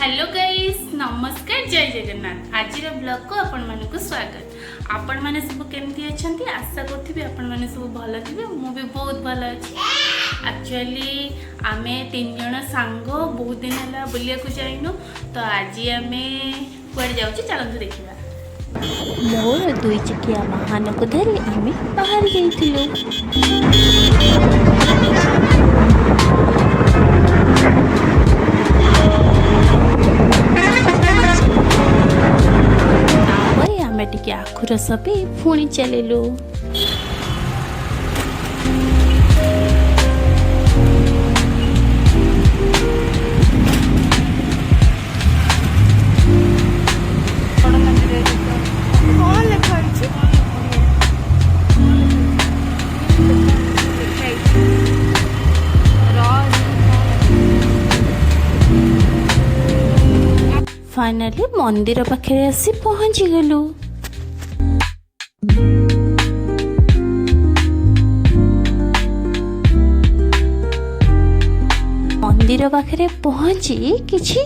Hello guys नमस्कार जय जगन्नाथ। आज ब्लॉग को आपण मानक स्वागत। आपण माने सब केमती अछंती आशा करथि आपण माने सब भलो थिबे। मु भी बहुत भलो अछि। एक्चुअली आमे तीन जण सांग बहुत दिन हला बुलिया को जाइनो तो आज आमे कुआडे जाउची चलंतु देखिबा। मोर दुई चकिया वाहन को धरी आमे बाहर जाइथिलु। आमे टिके आखु रस पी पुणी चलिलु। फाइनली मंदिर पाखे आसी पहुंची गलु। मंदिर पाखे पहुंची किछि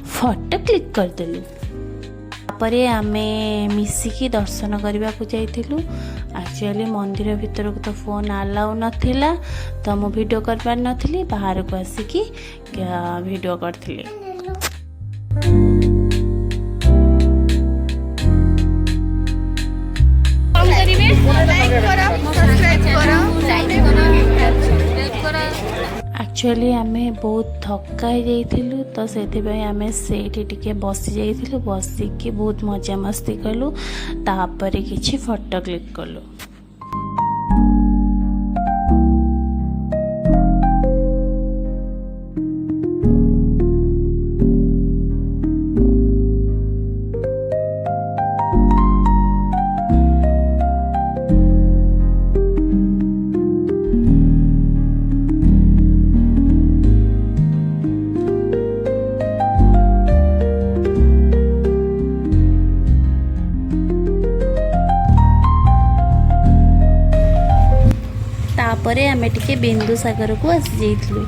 फोटो क्लिक करदेलु। तापरे आमे मिसिकी दर्शन करबा को जाइथिलु। एक्चुअली मंदिर भीतर को तो फोन अलाउ नथिला तो मु वीडियो कर पार नथिली। बाहर को आसिकी वीडियो करथिली। एक्चुअली आमे बहुत थका जाइथिलु तो सेथिबाई आमे सेठी टिके बसी जाइथिलु। बसिकी बहुत मजा मस्ती कलु। तापरे किछि फोटो क्लिक कलु। तापरे आमे टिके बिंदु सागर को आसी जाइथिलु।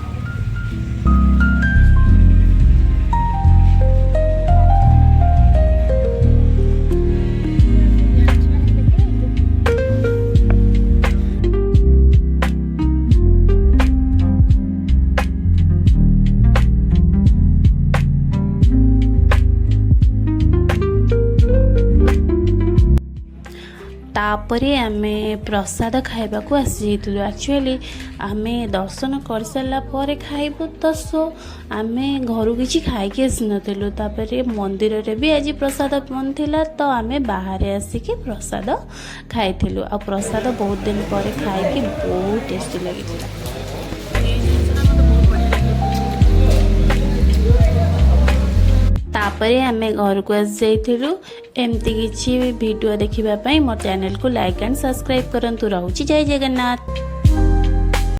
तापरे आमे प्रसाद खाइबा को आसी जाइथिलु। एक्चुअली आमे दर्शन कर सारा पर खाइबो तो सो आमे घर किछि खाइ के आसी नथिलु। तापरे मंदिर रे भी आज प्रसाद बंद थिला तो आमे बाहर आसिके प्रसाद खाइथिलु। आ प्रसाद बहुत दिन पर खाइ के बहुत टेस्टी लागिथिला। तापरे आमे घर को आसी जाइथिलु। एमती किछि वीडियो देखिबा पई मोर चैनल को लाइक एंड सब्सक्राइब करंतु। रहउची जय जगन्नाथ।